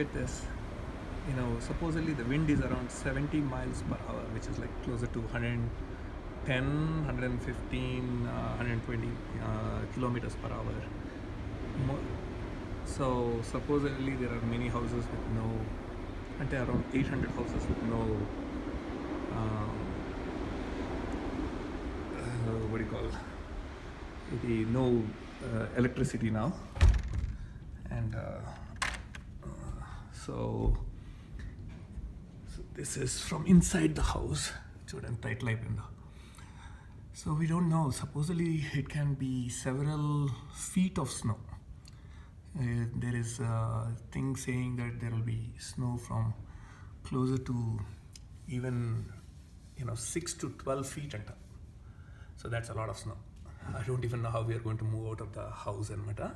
at this. Supposedly the wind is around 70 miles per hour, which is like closer to 110, 115, 120 kilometers per hour. So supposedly there are many houses with no, and there are around 800 houses with no, what do you call, no electricity now. And so this is from inside the house. So we don't know. Supposedly it can be several feet of snow. There is a thing saying that there will be snow from closer to even 6 to 12 feet and up. So that's a lot of snow. I don't even know how we are going to move out of the house in Mata.